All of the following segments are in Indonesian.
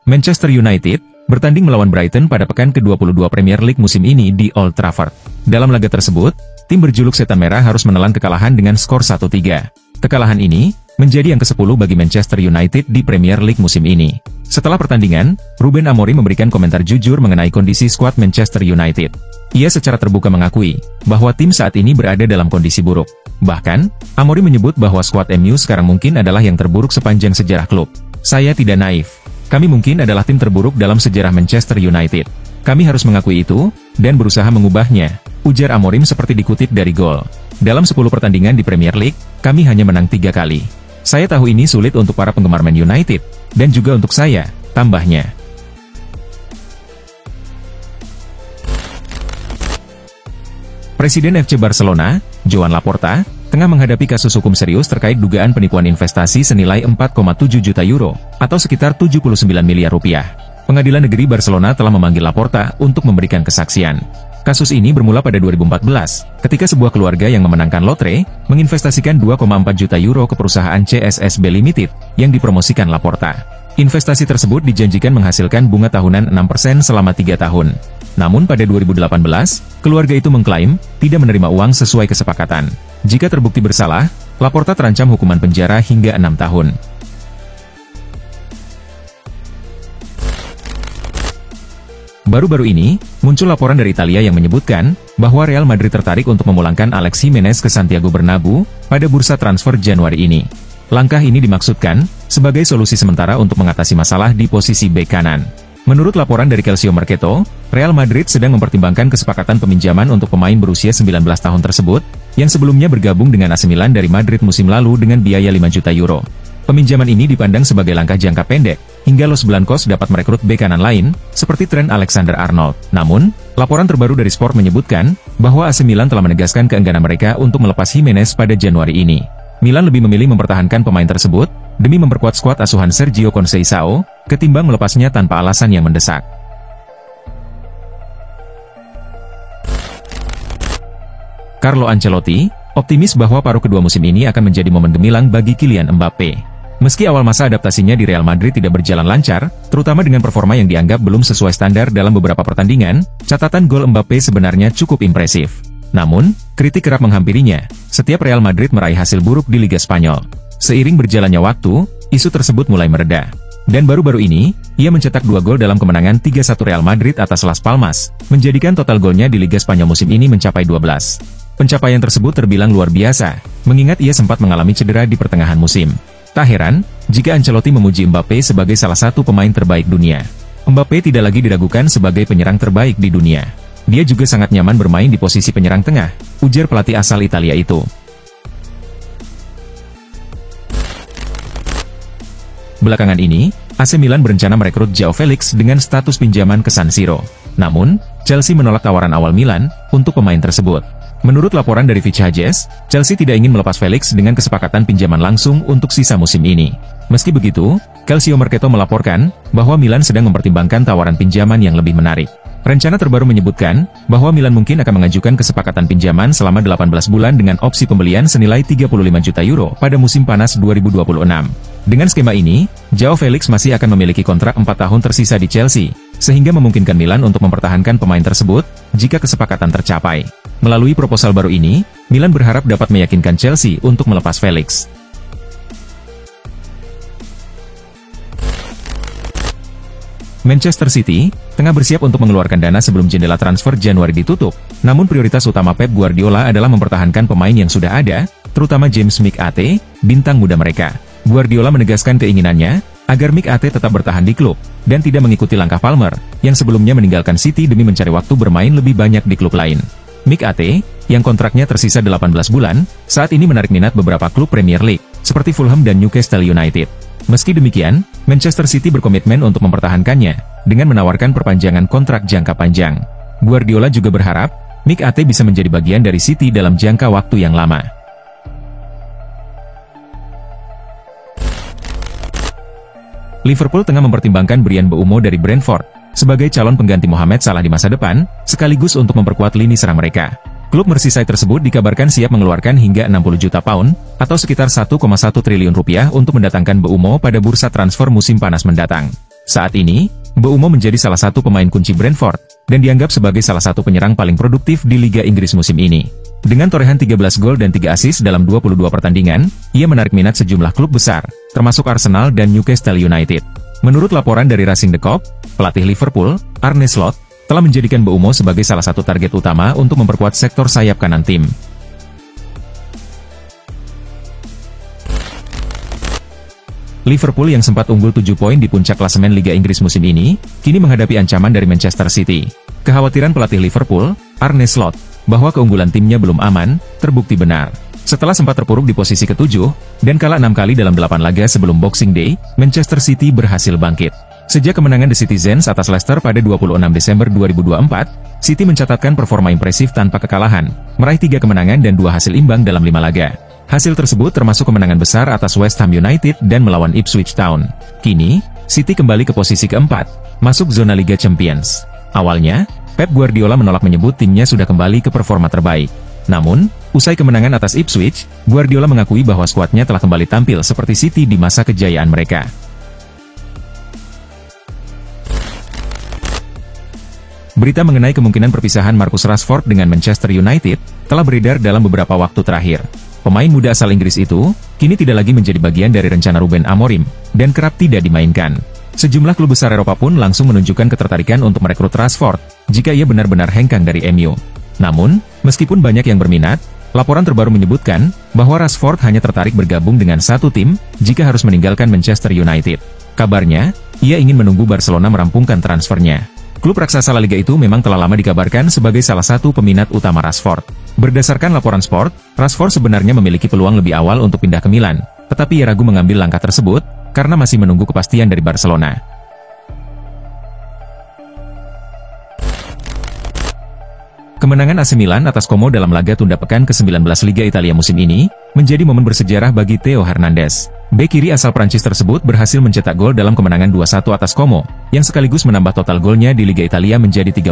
Manchester United bertanding melawan Brighton pada pekan ke-22 Premier League musim ini di Old Trafford. Dalam laga tersebut, tim berjuluk Setan Merah harus menelan kekalahan dengan skor 1-3. Kekalahan ini menjadi yang ke-10 bagi Manchester United di Premier League musim ini. Setelah pertandingan, Ruben Amorim memberikan komentar jujur mengenai kondisi skuad Manchester United. Ia secara terbuka mengakui bahwa tim saat ini berada dalam kondisi buruk. Bahkan, Amorim menyebut bahwa skuad MU sekarang mungkin adalah yang terburuk sepanjang sejarah klub. "Saya tidak naif. Kami mungkin adalah tim terburuk dalam sejarah Manchester United. Kami harus mengakui itu, dan berusaha mengubahnya," ujar Amorim seperti dikutip dari Goal. "Dalam 10 pertandingan di Premier League, kami hanya menang 3 kali. Saya tahu ini sulit untuk para penggemar Man United, dan juga untuk saya," tambahnya. Presiden FC Barcelona, Joan Laporta, tengah menghadapi kasus hukum serius terkait dugaan penipuan investasi senilai 4,7 juta euro, atau sekitar 79 miliar rupiah. Pengadilan Negeri Barcelona telah memanggil Laporta untuk memberikan kesaksian. Kasus ini bermula pada 2014, ketika sebuah keluarga yang memenangkan lotre, menginvestasikan 2,4 juta euro ke perusahaan CSSB Limited, yang dipromosikan Laporta. Investasi tersebut dijanjikan menghasilkan bunga tahunan 6% selama 3 tahun. Namun pada 2018, keluarga itu mengklaim tidak menerima uang sesuai kesepakatan. Jika terbukti bersalah, Laporta terancam hukuman penjara hingga 6 tahun. Baru-baru ini, muncul laporan dari Italia yang menyebutkan bahwa Real Madrid tertarik untuk memulangkan Alex Jimenez ke Santiago Bernabeu pada bursa transfer Januari ini. Langkah ini dimaksudkan sebagai solusi sementara untuk mengatasi masalah di posisi bek kanan. Menurut laporan dari Calcio Mercato, Real Madrid sedang mempertimbangkan kesepakatan peminjaman untuk pemain berusia 19 tahun tersebut, yang sebelumnya bergabung dengan AC Milan dari Madrid musim lalu dengan biaya 5 juta euro. Peminjaman ini dipandang sebagai langkah jangka pendek, hingga Los Blancos dapat merekrut bek kanan lain, seperti Trent Alexander-Arnold. Namun, laporan terbaru dari Sport menyebutkan bahwa AC Milan telah menegaskan keengganan mereka untuk melepas Jimenez pada Januari ini. Milan lebih memilih mempertahankan pemain tersebut, demi memperkuat skuad asuhan Sergio Conceição, ketimbang melepasnya tanpa alasan yang mendesak. Carlo Ancelotti optimis bahwa paruh kedua musim ini akan menjadi momen gemilang bagi Kylian Mbappe. Meski awal masa adaptasinya di Real Madrid tidak berjalan lancar, terutama dengan performa yang dianggap belum sesuai standar dalam beberapa pertandingan, catatan gol Mbappe sebenarnya cukup impresif. Namun, kritik kerap menghampirinya setiap Real Madrid meraih hasil buruk di Liga Spanyol. Seiring berjalannya waktu, isu tersebut mulai mereda. Dan baru-baru ini, ia mencetak 2 gol dalam kemenangan 3-1 Real Madrid atas Las Palmas, menjadikan total golnya di Liga Spanyol musim ini mencapai 12. Pencapaian tersebut terbilang luar biasa, mengingat ia sempat mengalami cedera di pertengahan musim. Tak heran, jika Ancelotti memuji Mbappe sebagai salah satu pemain terbaik dunia. Mbappe tidak lagi diragukan sebagai penyerang terbaik di dunia. Dia juga sangat nyaman bermain di posisi penyerang tengah, ujar pelatih asal Italia itu. Belakangan ini, AC Milan berencana merekrut Joao Felix dengan status pinjaman ke San Siro. Namun, Chelsea menolak tawaran awal Milan untuk pemain tersebut. Menurut laporan dari Fitch Hughes, Chelsea tidak ingin melepas Felix dengan kesepakatan pinjaman langsung untuk sisa musim ini. Meski begitu, Calcio Mercato melaporkan bahwa Milan sedang mempertimbangkan tawaran pinjaman yang lebih menarik. Rencana terbaru menyebutkan bahwa Milan mungkin akan mengajukan kesepakatan pinjaman selama 18 bulan dengan opsi pembelian senilai 35 juta euro pada musim panas 2026. Dengan skema ini, Joao Felix masih akan memiliki kontrak 4 tahun tersisa di Chelsea, sehingga memungkinkan Milan untuk mempertahankan pemain tersebut jika kesepakatan tercapai. Melalui proposal baru ini, Milan berharap dapat meyakinkan Chelsea untuk melepas Felix. Manchester City tengah bersiap untuk mengeluarkan dana sebelum jendela transfer Januari ditutup, namun prioritas utama Pep Guardiola adalah mempertahankan pemain yang sudah ada, terutama James McAtee, bintang muda mereka. Guardiola menegaskan keinginannya agar McAtee tetap bertahan di klub, dan tidak mengikuti langkah Palmer, yang sebelumnya meninggalkan City demi mencari waktu bermain lebih banyak di klub lain. McAtee, yang kontraknya tersisa 18 bulan, saat ini menarik minat beberapa klub Premier League, seperti Fulham dan Newcastle United. Meski demikian, Manchester City berkomitmen untuk mempertahankannya, dengan menawarkan perpanjangan kontrak jangka panjang. Guardiola juga berharap, McAtee bisa menjadi bagian dari City dalam jangka waktu yang lama. Liverpool tengah mempertimbangkan Bryan Mbeumo dari Brentford sebagai calon pengganti Mohamed Salah di masa depan, sekaligus untuk memperkuat lini serang mereka. Klub Merseyside tersebut dikabarkan siap mengeluarkan hingga 60 juta pound, atau sekitar 1,1 triliun rupiah untuk mendatangkan Mbeumo pada bursa transfer musim panas mendatang. Saat ini, Mbeumo menjadi salah satu pemain kunci Brentford, dan dianggap sebagai salah satu penyerang paling produktif di Liga Inggris musim ini. Dengan torehan 13 gol dan 3 assist dalam 22 pertandingan, ia menarik minat sejumlah klub besar, termasuk Arsenal dan Newcastle United. Menurut laporan dari Racing The Cock, pelatih Liverpool, Arne Slot, telah menjadikan Mbeumo sebagai salah satu target utama untuk memperkuat sektor sayap kanan tim. Liverpool yang sempat unggul 7 poin di puncak klasemen Liga Inggris musim ini, kini menghadapi ancaman dari Manchester City. Kekhawatiran pelatih Liverpool, Arne Slot, bahwa keunggulan timnya belum aman, terbukti benar. Setelah sempat terpuruk di posisi ke-7, dan kalah 6 kali dalam 8 laga sebelum Boxing Day, Manchester City berhasil bangkit. Sejak kemenangan The Citizens atas Leicester pada 26 Desember 2024, City mencatatkan performa impresif tanpa kekalahan, meraih 3 kemenangan dan 2 hasil imbang dalam 5 laga. Hasil tersebut termasuk kemenangan besar atas West Ham United dan melawan Ipswich Town. Kini, City kembali ke posisi keempat, masuk zona Liga Champions. Awalnya, Pep Guardiola menolak menyebut timnya sudah kembali ke performa terbaik. Namun, usai kemenangan atas Ipswich, Guardiola mengakui bahwa skuadnya telah kembali tampil seperti City di masa kejayaan mereka. Berita mengenai kemungkinan perpisahan Marcus Rashford dengan Manchester United telah beredar dalam beberapa waktu terakhir. Pemain muda asal Inggris itu, kini tidak lagi menjadi bagian dari rencana Ruben Amorim, dan kerap tidak dimainkan. Sejumlah klub besar Eropa pun langsung menunjukkan ketertarikan untuk merekrut Rashford, jika ia benar-benar hengkang dari MU. Namun, meskipun banyak yang berminat, laporan terbaru menyebutkan, bahwa Rashford hanya tertarik bergabung dengan satu tim, jika harus meninggalkan Manchester United. Kabarnya, ia ingin menunggu Barcelona merampungkan transfernya. Klub raksasa La Liga itu memang telah lama dikabarkan sebagai salah satu peminat utama Rashford. Berdasarkan laporan Sport, Rashford sebenarnya memiliki peluang lebih awal untuk pindah ke Milan, tetapi ia ragu mengambil langkah tersebut, karena masih menunggu kepastian dari Barcelona. Kemenangan AC Milan atas Como dalam laga tunda pekan ke-19 Liga Italia musim ini, menjadi momen bersejarah bagi Theo Hernandez. Bek kiri asal Prancis tersebut berhasil mencetak gol dalam kemenangan 2-1 atas Como, yang sekaligus menambah total golnya di Liga Italia menjadi 30.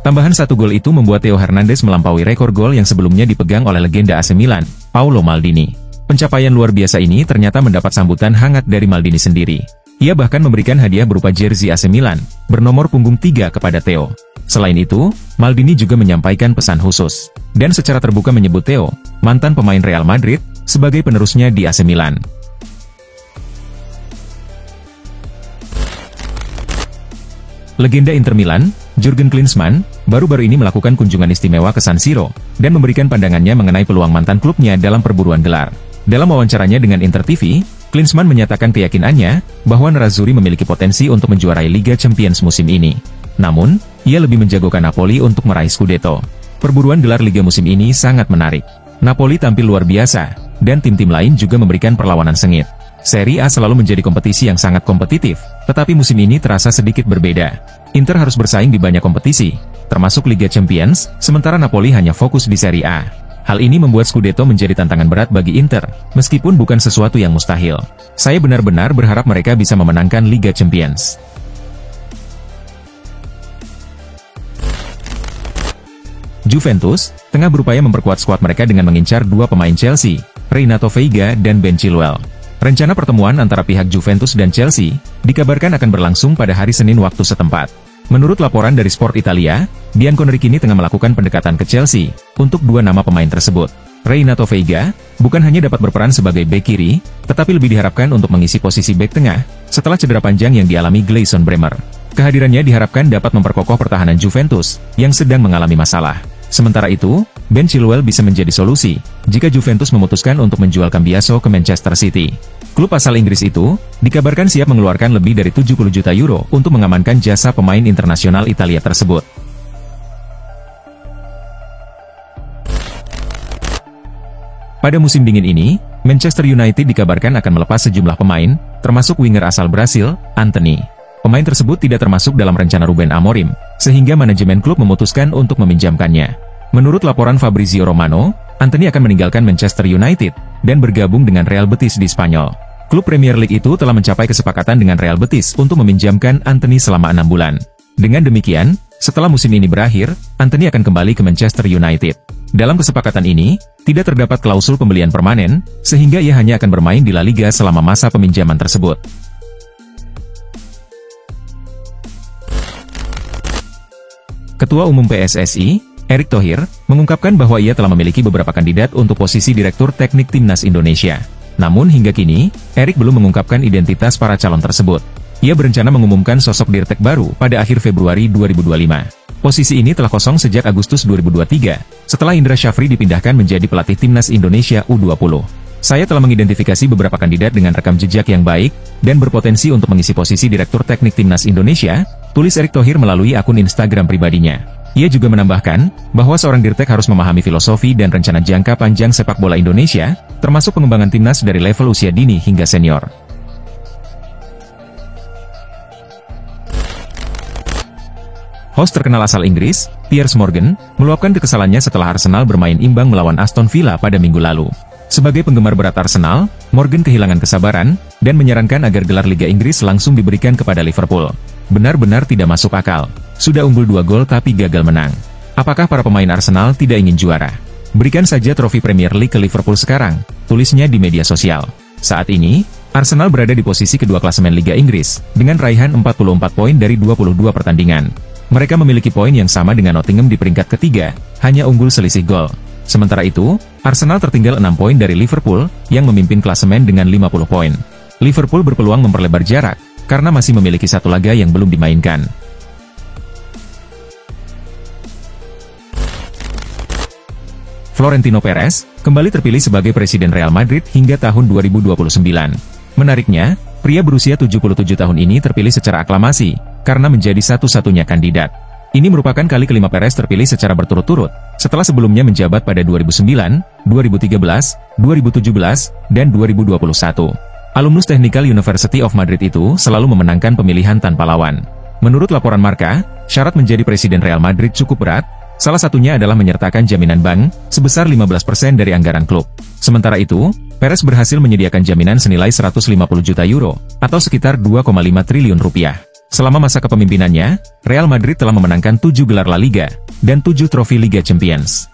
Tambahan 1 gol itu membuat Theo Hernandez melampaui rekor gol yang sebelumnya dipegang oleh legenda AC Milan, Paolo Maldini. Pencapaian luar biasa ini ternyata mendapat sambutan hangat dari Maldini sendiri. Ia bahkan memberikan hadiah berupa jersey AC Milan, bernomor punggung 3 kepada Theo. Selain itu, Maldini juga menyampaikan pesan khusus, dan secara terbuka menyebut Theo, mantan pemain Real Madrid, sebagai penerusnya di AC Milan. Legenda Inter Milan, Jurgen Klinsmann, baru-baru ini melakukan kunjungan istimewa ke San Siro, dan memberikan pandangannya mengenai peluang mantan klubnya dalam perburuan gelar. Dalam wawancaranya dengan Inter TV, Klinsmann menyatakan keyakinannya, bahwa Nerazzurri memiliki potensi untuk menjuarai Liga Champions musim ini. Namun, ia lebih menjagokan Napoli untuk meraih Scudetto. Perburuan gelar Liga musim ini sangat menarik. Napoli tampil luar biasa, dan tim-tim lain juga memberikan perlawanan sengit. Serie A selalu menjadi kompetisi yang sangat kompetitif, tetapi musim ini terasa sedikit berbeda. Inter harus bersaing di banyak kompetisi, termasuk Liga Champions, sementara Napoli hanya fokus di Serie A. Hal ini membuat Scudetto menjadi tantangan berat bagi Inter, meskipun bukan sesuatu yang mustahil. Saya benar-benar berharap mereka bisa memenangkan Liga Champions. Juventus tengah berupaya memperkuat skuad mereka dengan mengincar 2 pemain Chelsea, Renato Veiga dan Ben Chilwell. Rencana pertemuan antara pihak Juventus dan Chelsea dikabarkan akan berlangsung pada hari Senin waktu setempat. Menurut laporan dari Sport Italia, Bianconeri kini tengah melakukan pendekatan ke Chelsea untuk 2 nama pemain tersebut. Renato Veiga bukan hanya dapat berperan sebagai bek kiri, tetapi lebih diharapkan untuk mengisi posisi bek tengah setelah cedera panjang yang dialami Gleison Bremer. Kehadirannya diharapkan dapat memperkokoh pertahanan Juventus yang sedang mengalami masalah. Sementara itu, Ben Chilwell bisa menjadi solusi jika Juventus memutuskan untuk menjual Cambiaso ke Manchester City. Klub asal Inggris itu dikabarkan siap mengeluarkan lebih dari 70 juta euro untuk mengamankan jasa pemain internasional Italia tersebut. Pada musim dingin ini, Manchester United dikabarkan akan melepas sejumlah pemain, termasuk winger asal Brasil, Antony. Pemain tersebut tidak termasuk dalam rencana Ruben Amorim, sehingga manajemen klub memutuskan untuk meminjamkannya. Menurut laporan Fabrizio Romano, Antony akan meninggalkan Manchester United dan bergabung dengan Real Betis di Spanyol. Klub Premier League itu telah mencapai kesepakatan dengan Real Betis untuk meminjamkan Antony selama 6 bulan. Dengan demikian, setelah musim ini berakhir, Antony akan kembali ke Manchester United. Dalam kesepakatan ini, tidak terdapat klausul pembelian permanen, sehingga ia hanya akan bermain di La Liga selama masa peminjaman tersebut. Ketua Umum PSSI, Erick Thohir, mengungkapkan bahwa ia telah memiliki beberapa kandidat untuk posisi Direktur Teknik Timnas Indonesia. Namun hingga kini, Erick belum mengungkapkan identitas para calon tersebut. Ia berencana mengumumkan sosok Dirtek baru pada akhir Februari 2025. Posisi ini telah kosong sejak Agustus 2023, setelah Indra Syafri dipindahkan menjadi pelatih Timnas Indonesia U20. Saya telah mengidentifikasi beberapa kandidat dengan rekam jejak yang baik, dan berpotensi untuk mengisi posisi Direktur Teknik Timnas Indonesia, tulis Erick Thohir melalui akun Instagram pribadinya. Ia juga menambahkan, bahwa seorang Dirtek harus memahami filosofi dan rencana jangka panjang sepak bola Indonesia, termasuk pengembangan timnas dari level usia dini hingga senior. Host terkenal asal Inggris, Piers Morgan, meluapkan kekesalannya setelah Arsenal bermain imbang melawan Aston Villa pada minggu lalu. Sebagai penggemar berat Arsenal, Morgan kehilangan kesabaran, dan menyarankan agar gelar Liga Inggris langsung diberikan kepada Liverpool. Benar-benar tidak masuk akal. Sudah unggul 2 gol tapi gagal menang. Apakah para pemain Arsenal tidak ingin juara? Berikan saja trofi Premier League ke Liverpool sekarang, tulisnya di media sosial. Saat ini, Arsenal berada di posisi kedua klasemen Liga Inggris, dengan raihan 44 poin dari 22 pertandingan. Mereka memiliki poin yang sama dengan Nottingham di peringkat ketiga, hanya unggul selisih gol. Sementara itu, Arsenal tertinggal 6 poin dari Liverpool, yang memimpin klasemen dengan 50 poin. Liverpool berpeluang memperlebar jarak, karena masih memiliki satu laga yang belum dimainkan. Florentino Perez, kembali terpilih sebagai Presiden Real Madrid hingga tahun 2029. Menariknya, pria berusia 77 tahun ini terpilih secara aklamasi, karena menjadi satu-satunya kandidat. Ini merupakan kali kelima Perez terpilih secara berturut-turut, setelah sebelumnya menjabat pada 2009, 2013, 2017, dan 2021. Alumnus Technical University of Madrid itu selalu memenangkan pemilihan tanpa lawan. Menurut laporan Marca, syarat menjadi Presiden Real Madrid cukup berat, salah satunya adalah menyertakan jaminan bank, sebesar 15% dari anggaran klub. Sementara itu, Perez berhasil menyediakan jaminan senilai 150 juta euro, atau sekitar 2,5 triliun rupiah. Selama masa kepemimpinannya, Real Madrid telah memenangkan 7 gelar La Liga, dan 7 trofi Liga Champions.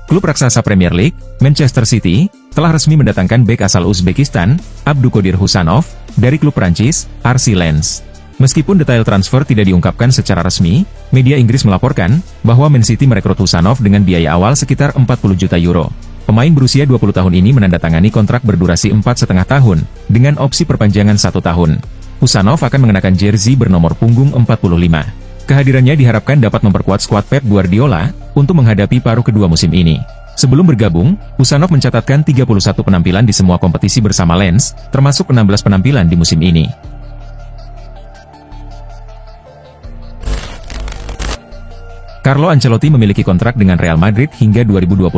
Klub raksasa Premier League, Manchester City, telah resmi mendatangkan bek asal Uzbekistan, Abduqodir Husanov, dari klub Prancis, RC Lens. Meskipun detail transfer tidak diungkapkan secara resmi, media Inggris melaporkan bahwa Man City merekrut Husanov dengan biaya awal sekitar 40 juta euro. Pemain berusia 20 tahun ini menandatangani kontrak berdurasi 4,5 tahun, dengan opsi perpanjangan 1 tahun. Husanov akan mengenakan jersey bernomor punggung 45. Kehadirannya diharapkan dapat memperkuat skuad Pep Guardiola, untuk menghadapi paruh kedua musim ini. Sebelum bergabung, Husanov mencatatkan 31 penampilan di semua kompetisi bersama Lens, termasuk 16 penampilan di musim ini. Carlo Ancelotti memiliki kontrak dengan Real Madrid hingga 2026,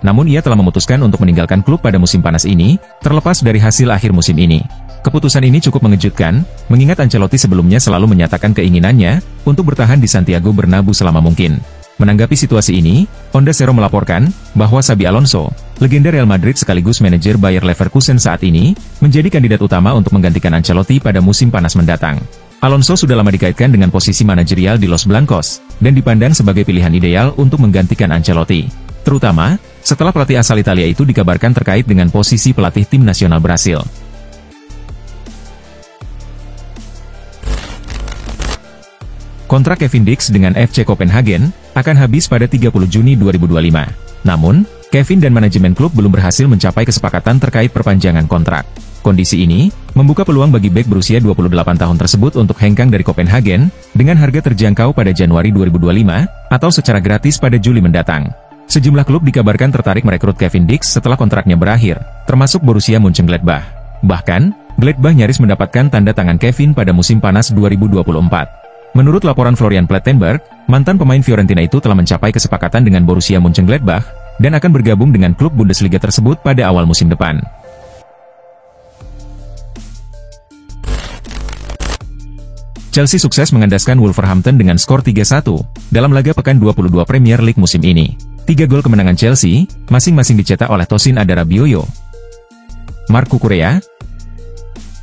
namun ia telah memutuskan untuk meninggalkan klub pada musim panas ini, terlepas dari hasil akhir musim ini. Keputusan ini cukup mengejutkan, mengingat Ancelotti sebelumnya selalu menyatakan keinginannya untuk bertahan di Santiago Bernabeu selama mungkin. Menanggapi situasi ini, Onda Cero melaporkan bahwa Xabi Alonso, legenda Real Madrid sekaligus manajer Bayer Leverkusen saat ini, menjadi kandidat utama untuk menggantikan Ancelotti pada musim panas mendatang. Alonso sudah lama dikaitkan dengan posisi manajerial di Los Blancos, dan dipandang sebagai pilihan ideal untuk menggantikan Ancelotti. Terutama, setelah pelatih asal Italia itu dikabarkan terkait dengan posisi pelatih tim nasional Brasil. Kontrak Kevin Dix dengan FC Copenhagen akan habis pada 30 Juni 2025. Namun, Kevin dan manajemen klub belum berhasil mencapai kesepakatan terkait perpanjangan kontrak. Kondisi ini membuka peluang bagi bek berusia 28 tahun tersebut untuk hengkang dari Copenhagen dengan harga terjangkau pada Januari 2025 atau secara gratis pada Juli mendatang. Sejumlah klub dikabarkan tertarik merekrut Kevin Dix setelah kontraknya berakhir, termasuk Borussia Mönchengladbach. Bahkan, Gladbach nyaris mendapatkan tanda tangan Kevin pada musim panas 2024. Menurut laporan Florian Plettenberg, mantan pemain Fiorentina itu telah mencapai kesepakatan dengan Borussia Mönchengladbach dan akan bergabung dengan klub Bundesliga tersebut pada awal musim depan. Chelsea sukses mengandaskan Wolverhampton dengan skor 3-1 dalam laga pekan 22 Premier League musim ini. 3 gol kemenangan Chelsea masing-masing dicetak oleh Tosin Adarabioyo, Marc Cucurella,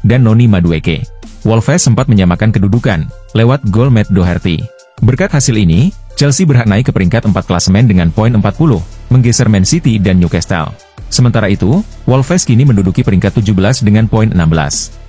dan Noni Madueke. Wolves sempat menyamakan kedudukan lewat gol Matt Doherty. Berkat hasil ini, Chelsea berhak naik ke peringkat 4 klasemen dengan poin 40, menggeser Man City dan Newcastle. Sementara itu, Wolves kini menduduki peringkat 17 dengan poin 16.